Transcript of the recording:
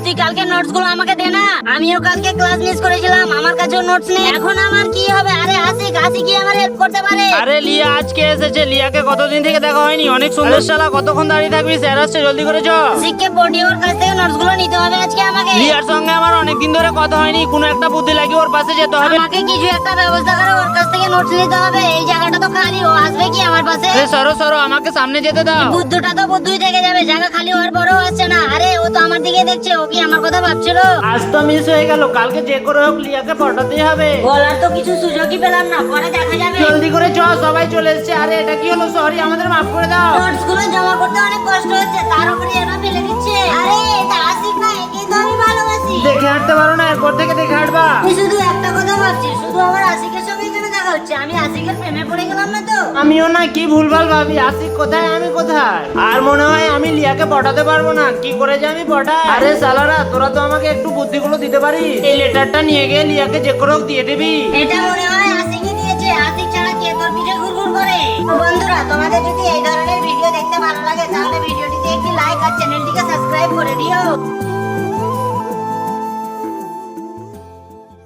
তুই কালকে নোটস গুলো আমাকে দে না, আমিও কালকে ক্লাস মিস করেছিলাম, আমার কাছেও নোটস নেই। এখন আমার কি হবে? আরে আসিক কি আমার হেল্প করতে পারে? আরে লিয়া আজকে এসেছে, লিয়াকে কতদিন থেকে দেখা হয়নি, অনেক সুন্দর শালা, কতক্ষণ দাঁড়িয়ে থাকবি, স্যার আসছে, জলদি করে চ। আসিককে বডি ওর কাছ থেকে নোটস গুলো নিতে হবে আজকে আমাকে। লিয়ার সঙ্গে আমার অনেকদিন ধরে কথা হয়নি, কোনো একটা বুদ্ধি লাগিয়ে ওর পাশে যেতে হবে। আমাকে কিছু একটা ব্যবস্থা করে ওর কাছ থেকে নোটস নিতে হবে। এই জায়গাটা তো খালি, ও আসবে কি আমার পাশে? আরে সরো সরো, আমাকে সামনে যেতে দাও। বুদ্ধটা তো বুদ্ধই থেকে যাবে, জায়গা খালি হওয়ার পরেও আসছে না। আরে ও তো আমার দিকে দেখছে, ও কি আমার কথা ভাবছিল? আজ তো মিস হয়ে গেল, কালকে যে করে হোক লিয়াকে পটাতেই হবে। বলার তো কিছু সুযোগই পেলাম না, পরে দেখা যাবে। জলদি করে চ, সবাই চলে এসেছে। আরে এটা কি হলো? সরি, আমাদের মাফ করে দাও। নোটস গুলো জমা করতে অনেক কষ্ট হচ্ছে, তার উপরে এরা ফেলে দিচ্ছে। আরে এটা আসিক না, একে তো আমি ভালোবাসি। দেখে হাঁটতে পারো না, এরপর থেকে দেখে হাঁটবা। আমি শুধু একটা কথা ভাবছি, শুধু আমার আশিকের সঙ্গে কেন দেখা হচ্ছে? আমি আশিকের প্রেমে পড়ে গেলাম না তো? আমিও না কি ভুলভাল ভাবি, আশিক কোথায় আমি কোথায়, আর মনে হয় আমি লিয়াকে পটাতে পারবো না। কি করে যে আমি পটাই? আরে সালারা, তোরা তো আমাকে একটু বুদ্ধিগুলো দিতে পারিস। এই লেটারটা নিয়ে গিয়ে লিয়াকে যে করে হোক দিয়ে দিবি। এটা মনে হয় আশিকই দিয়েছে। আশিক ছাড়া কে তোর পিঠে ঘুরঘুর করে? তো বন্ধুরা, তোমাদের যদি এই ধরনের ভিডিও দেখতে ভালো লাগে তাহলে ভিডিওটিতে একটি লাইক আর চ্যানেলটিকে সাবস্ক্রাইব করে দিও।